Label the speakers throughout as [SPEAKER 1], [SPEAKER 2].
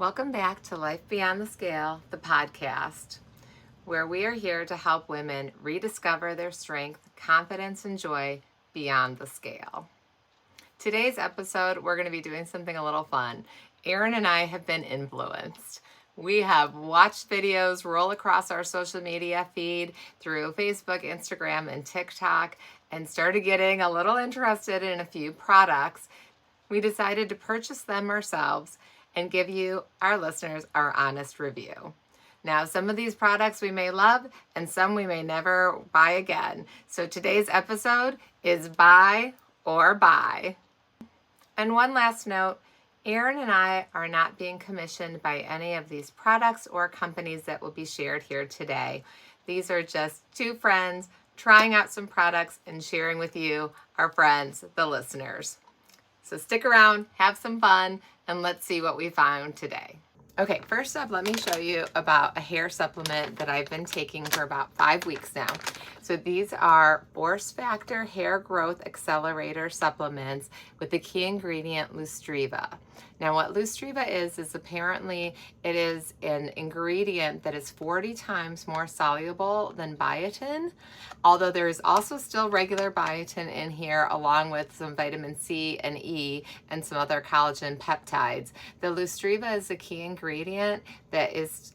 [SPEAKER 1] Welcome back to Life Beyond the Scale, the podcast, where we are here to help women rediscover their strength, confidence, and joy beyond the scale. Today's episode, we're going to be doing something a little fun. Erin and I have been influenced. We have watched videos roll across our social media feed through Facebook, Instagram, and TikTok, and started getting a little interested in a few products. We decided to purchase them ourselves and give you, our listeners, our honest review. Now, some of these products we may love and some we may never buy again. So today's episode is buy or buy. And one last note, Erin and I are not being commissioned by any of these products or companies that will be shared here today. These are just two friends trying out some products and sharing with you, our friends, the listeners. So stick around, have some fun, and let's see what we found today. Okay, first up, let me show you about a hair supplement that I've been taking for about 5 weeks now. So these are Force Factor Hair Growth Accelerator supplements with the key ingredient Lustriva. Now what Lustriva is apparently it is an ingredient that is 40 times more soluble than biotin, although there is also still regular biotin in here along with some vitamin C and E and some other collagen peptides. The Lustriva is a key ingredient that is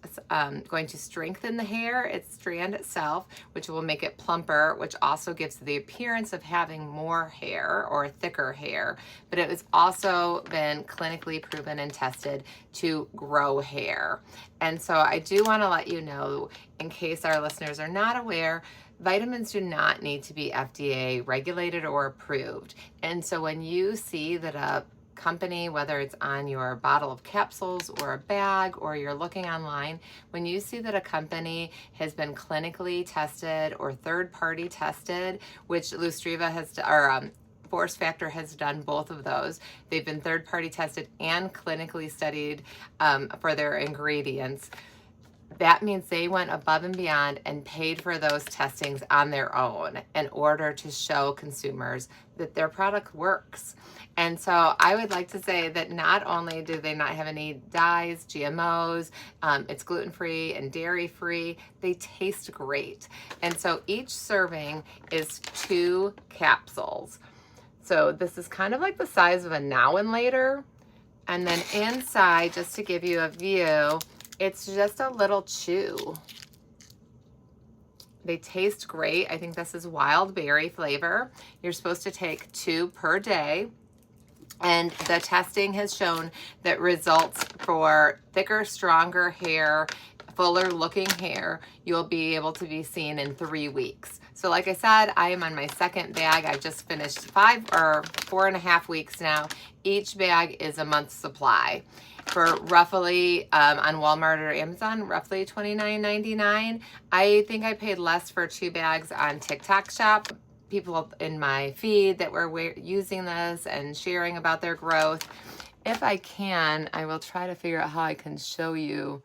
[SPEAKER 1] going to strengthen the hair, its strand itself, which will make it plumper, which also gives the appearance of having more hair or thicker hair. But it has also been clinically proven and tested to grow hair. And so I do want to let you know, in case our listeners are not aware, vitamins do not need to be FDA regulated or approved. And so when you see that a company, whether it's on your bottle of capsules or a bag or you're looking online, when you see that a company has been clinically tested or third-party tested, which Lustriva has, or Force Factor has done both of those. They've been third-party tested and clinically studied for their ingredients. That means they went above and beyond and paid for those testings on their own in order to show consumers that their product works. And so I would like to say that not only do they not have any dyes, GMOs, it's gluten-free and dairy-free, they taste great. And so each serving is 2 capsules. So this is kind of like the size of a Now and Later. And then inside, just to give you a view, it's just a little chew. They taste great. I think this is wild berry flavor. You're supposed to take 2 per day. And the testing has shown that results for thicker, stronger hair, fuller looking hair, you'll be able to be seen in 3 weeks. So like I said, I am on my second bag. I've just finished 5 or 4.5 weeks now. Each bag is a month's supply. For roughly, on Walmart or Amazon, roughly $29.99. I think I paid less for 2 bags on TikTok Shop. People in my feed that were using this and sharing about their growth. If I can, I will try to figure out how I can show you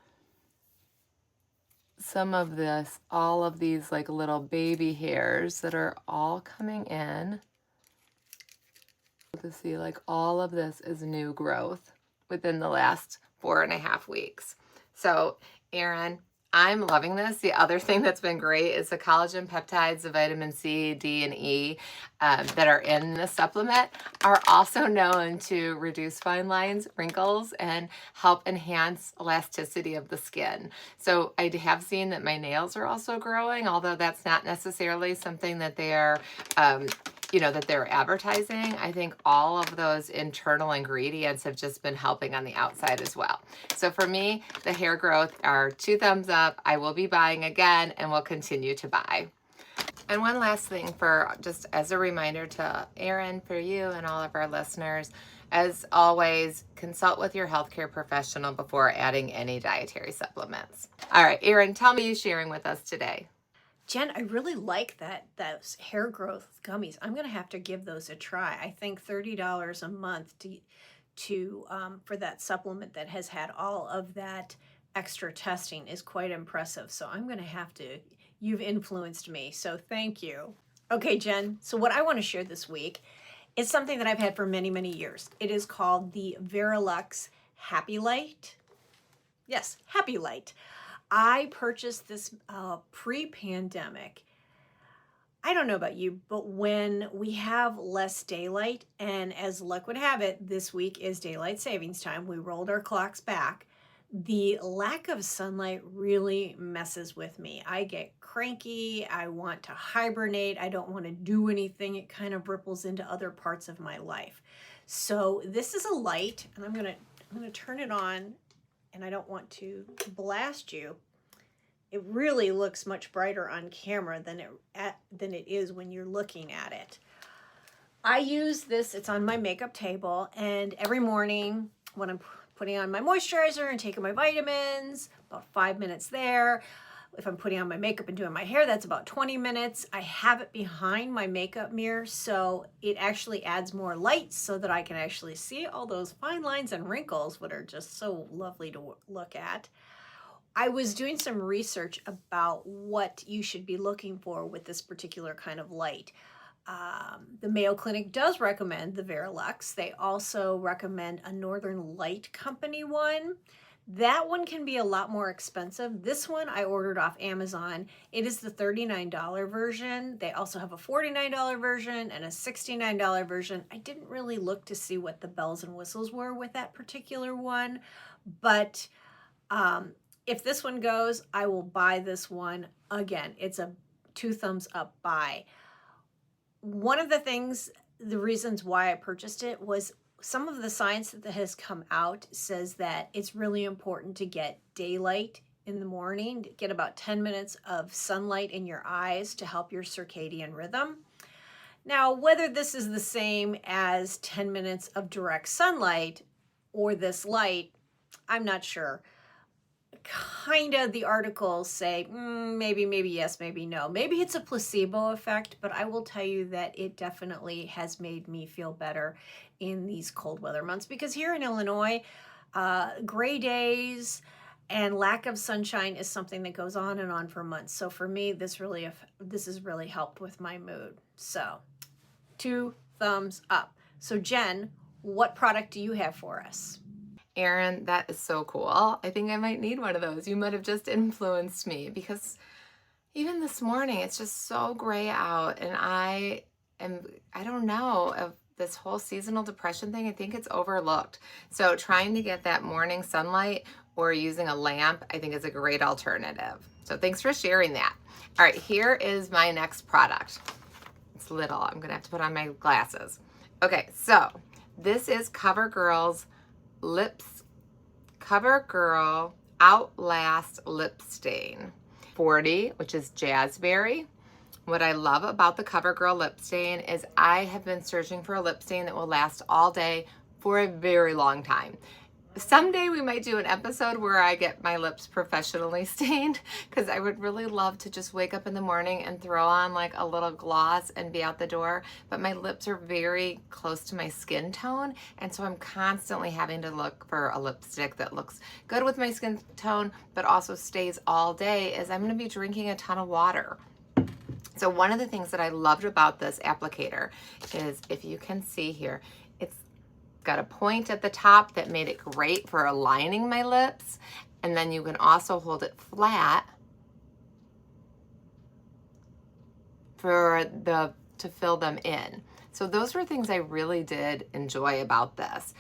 [SPEAKER 1] some of this, all of these like little baby hairs that are all coming in. To see like all of this is new growth within the last 4.5 weeks. So Erin, I'm loving this. The other thing that's been great is the collagen peptides, the vitamin C, D, and E that are in the supplement are also known to reduce fine lines, wrinkles, and help enhance elasticity of the skin. So I have seen that my nails are also growing, although that's not necessarily something that they are that they're advertising. I think all of those internal ingredients have just been helping on the outside as well. So for me, the hair growth are 2 thumbs up. I will be buying again and will continue to buy. And one last thing, for just as a reminder to Erin, for you and all of our listeners, as always, consult with your healthcare professional before adding any dietary supplements. All right, Erin, tell me you're sharing with us today.
[SPEAKER 2] Jen, I really like those hair growth gummies. I'm gonna have to give those a try. I think $30 a month to for that supplement that has had all of that extra testing is quite impressive. So I'm gonna have to. You've influenced me, so thank you. Okay, Jen. So what I want to share this week is something that I've had for many, many years. It is called the Verilux Happy Light. Yes, Happy Light. I purchased this pre-pandemic. I don't know about you, but when we have less daylight, and as luck would have it, this week is daylight savings time, we rolled our clocks back. The lack of sunlight really messes with me. I get cranky. I want to hibernate. I don't want to do anything. It kind of ripples into other parts of my life. So this is a light, and I'm gonna turn it on, and I don't want to blast you. It really looks much brighter on camera than it is when you're looking at it. I use this, it's on my makeup table, and every morning when I'm putting on my moisturizer and taking my vitamins, about 5 minutes there. If I'm putting on my makeup and doing my hair, that's about 20 minutes. I have it behind my makeup mirror, so it actually adds more light so that I can actually see all those fine lines and wrinkles, that are just so lovely to look at. I was doing some research about what you should be looking for with this particular kind of light. The Mayo Clinic does recommend the Verilux. They also recommend a Northern Light Company one. That one can be a lot more expensive. This one I ordered off Amazon. It is the $39 version. They also have a $49 version and a $69 version. I didn't really look to see what the bells and whistles were with that particular one, but if this one goes, I will buy this one again. It's a 2 thumbs up buy. One of the reasons why I purchased it was some of the science that has come out says that it's really important to get daylight in the morning, get about 10 minutes of sunlight in your eyes to help your circadian rhythm. Now, whether this is the same as 10 minutes of direct sunlight or this light, I'm not sure. Kind of the articles say maybe yes, maybe no. Maybe it's a placebo effect, but I will tell you that it definitely has made me feel better in these cold weather months, because here in Illinois, gray days and lack of sunshine is something that goes on and on for months. So for me, this has really helped with my mood. So 2 thumbs up. So Jen, what product do you have for us?
[SPEAKER 1] Erin, that is so cool. I think I might need one of those. You might have just influenced me, because even this morning it's just so gray out, and I don't know, of this whole seasonal depression thing, I think it's overlooked. So trying to get that morning sunlight or using a lamp, I think is a great alternative. So thanks for sharing that. All right, here is my next product. It's little. I'm gonna have to put on my glasses. Okay, so this is CoverGirl's CoverGirl Outlast Lip Stain 40, which is Jazzberry. What I love about the CoverGirl lip stain is I have been searching for a lip stain that will last all day for a very long time. Someday we might do an episode where I get my lips professionally stained, because I would really love to just wake up in the morning and throw on like a little gloss and be out the door. But my lips are very close to my skin tone, and so I'm constantly having to look for a lipstick that looks good with my skin tone but also stays all day, as I'm going to be drinking a ton of water. So one of the things that I loved about this applicator is, if you can see here, it's got a point at the top that made it great for aligning my lips, and then you can also hold it flat to fill them in. So those were things I really did enjoy about this.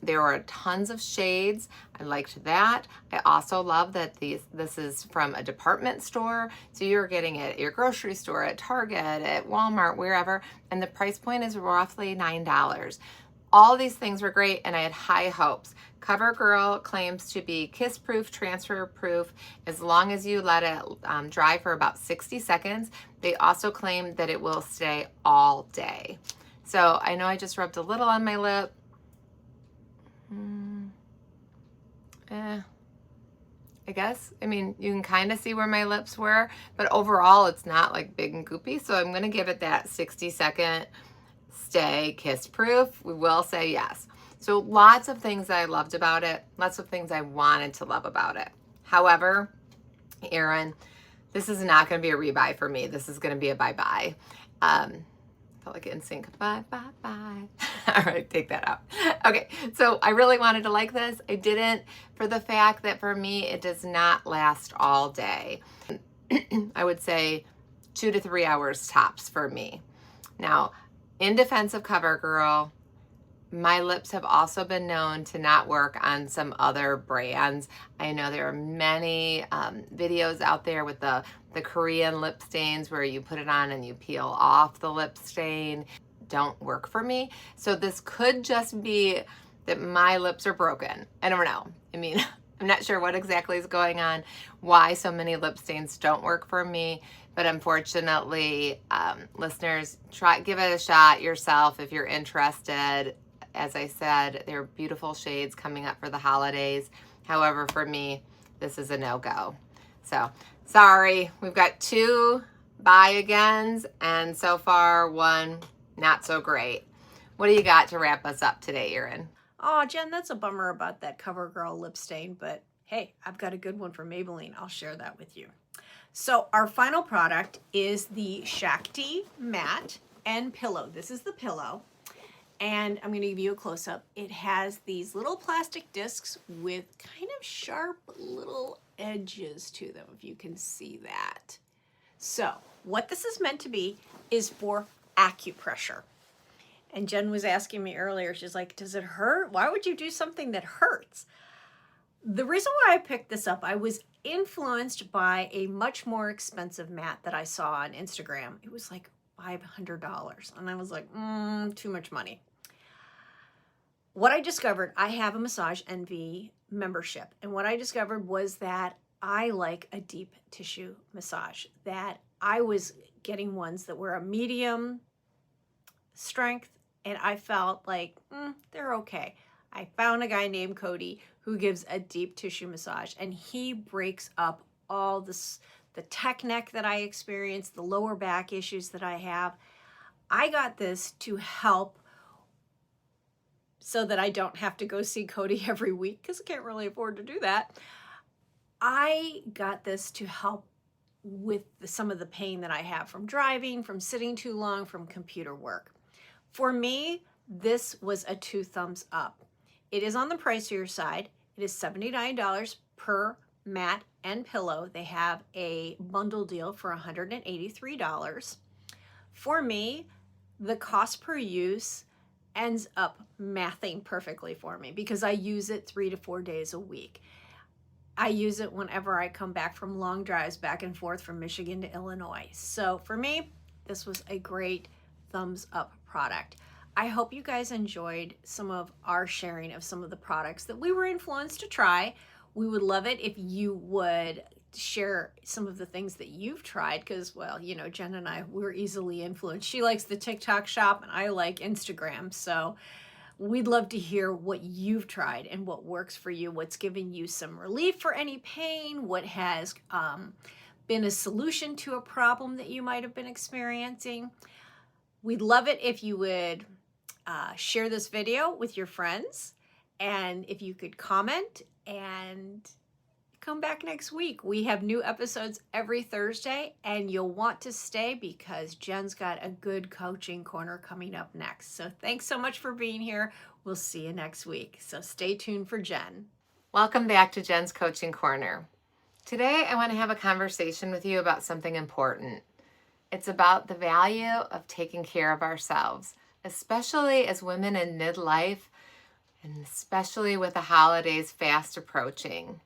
[SPEAKER 1] There were tons of shades. I liked that. I also love that this is from a department store, so you're getting it at your grocery store, at Target, at Walmart, wherever, and the price point is roughly $9. All these things were great, and I had high hopes. CoverGirl claims to be kiss-proof, transfer-proof, as long as you let it dry for about 60 seconds. They also claim that it will stay all day. So I know I just rubbed a little on my lip. I guess. I mean, you can kind of see where my lips were, but overall it's not like big and goopy. So I'm going to give it that 60-second stay kiss proof. We will say yes. So lots of things that I loved about it, lots of things I wanted to love about it. However, Erin, this is not going to be a rebuy for me. This is going to be a bye-bye. If felt like NSYNC. Bye, bye, bye. All right, take that out. Okay, so I really wanted to like this. I didn't, for the fact that for me, it does not last all day. I would say 2 to 3 hours tops for me. Now, in defense of CoverGirl, my lips have also been known to not work on some other brands. I know there are many videos out there with the Korean lip stains where you put it on and you peel off the lip stain. Don't work for me. So this could just be that my lips are broken. I don't know. I mean, I'm not sure what exactly is going on, why so many lip stains don't work for me. But unfortunately, listeners, give it a shot yourself if you're interested. As I said, there are beautiful shades coming up for the holidays. However, for me, this is a no-go. So, sorry, we've got 2 buy agains, and so far 1 not so great. What do you got to wrap us up today, Erin?
[SPEAKER 2] Oh, Jen, that's a bummer about that CoverGirl lip stain, but hey, I've got a good one from Maybelline. I'll share that with you. So our final product is the Shakti Mat and Pillow. This is the pillow. And I'm going to give you a close-up. It has these little plastic discs with kind of sharp little edges to them, if you can see that. So what this is meant to be is for acupressure. And Jen was asking me earlier, she's like, does it hurt? Why would you do something that hurts? The reason why I picked this up, I was influenced by a much more expensive mat that I saw on Instagram. It was like $500. And I was like, too much money. What I discovered, I have a Massage Envy membership. And what I discovered was that I like a deep tissue massage, that I was getting ones that were a medium strength, and I felt like they're okay. I found a guy named Cody who gives a deep tissue massage, and he breaks up all this, the tech neck that I experience, the lower back issues that I have. I got this to help so that I don't have to go see Cody every week because I can't really afford to do that. I got this to help with some of the pain that I have from driving, from sitting too long, from computer work. For me, this was a 2 thumbs up. It is on the pricier side. It is $79 per mat and pillow. They have a bundle deal for $183. For me, the cost per use ends up mathing perfectly for me because I use it 3 to 4 days a week. I use it whenever I come back from long drives back and forth from Michigan to Illinois. So for me, this was a great thumbs up product. I hope you guys enjoyed some of our sharing of some of the products that we were influenced to try. We would love it if you would share some of the things that you've tried because, well, you know, Jen and I, we're easily influenced. She likes the TikTok shop and I like Instagram. So we'd love to hear what you've tried and what works for you, what's given you some relief for any pain, what has been a solution to a problem that you might have been experiencing. We'd love it if you would share this video with your friends, and if you could comment and come back next week. We have new episodes every Thursday, and you'll want to stay because Jen's got a good coaching corner coming up next. So thanks so much for being here. We'll see you next week. So stay tuned for Jen.
[SPEAKER 1] Welcome back to Jen's Coaching Corner. Today, I want to have a conversation with you about something important. It's about the value of taking care of ourselves, especially as women in midlife, and especially with the holidays fast approaching.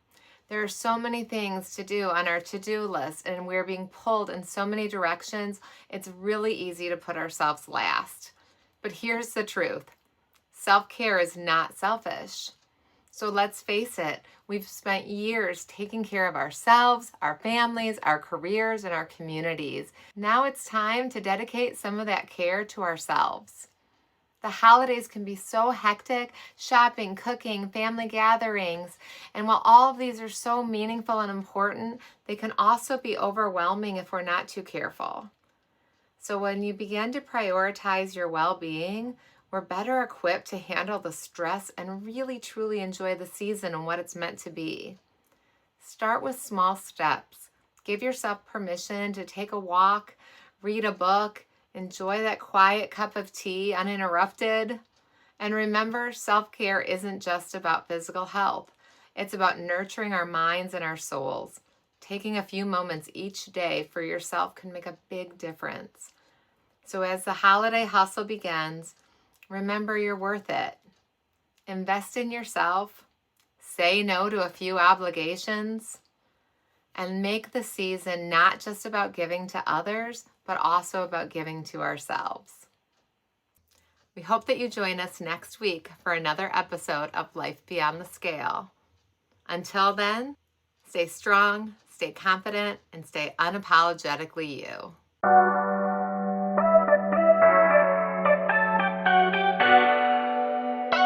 [SPEAKER 1] There are so many things to do on our to-do list, and we're being pulled in so many directions, it's really easy to put ourselves last. But here's the truth. Self-care is not selfish. So let's face it, we've spent years taking care of ourselves, our families, our careers, and our communities. Now it's time to dedicate some of that care to ourselves. The holidays can be so hectic, shopping, cooking, family gatherings, and while all of these are so meaningful and important, they can also be overwhelming if we're not too careful. So when you begin to prioritize your well-being, we're better equipped to handle the stress and really truly enjoy the season and what it's meant to be. Start with small steps. Give yourself permission to take a walk, read a book, Enjoy that quiet cup of tea uninterrupted. And remember, self-care isn't just about physical health. It's about nurturing our minds and our souls. Taking a few moments each day for yourself can make a big difference. So as the holiday hustle begins, remember you're worth it. Invest in yourself. Say no to a few obligations. And make the season not just about giving to others, but also about giving to ourselves. We hope that you join us next week for another episode of Life Beyond the Scale. Until then, stay strong, stay confident, and stay unapologetically you.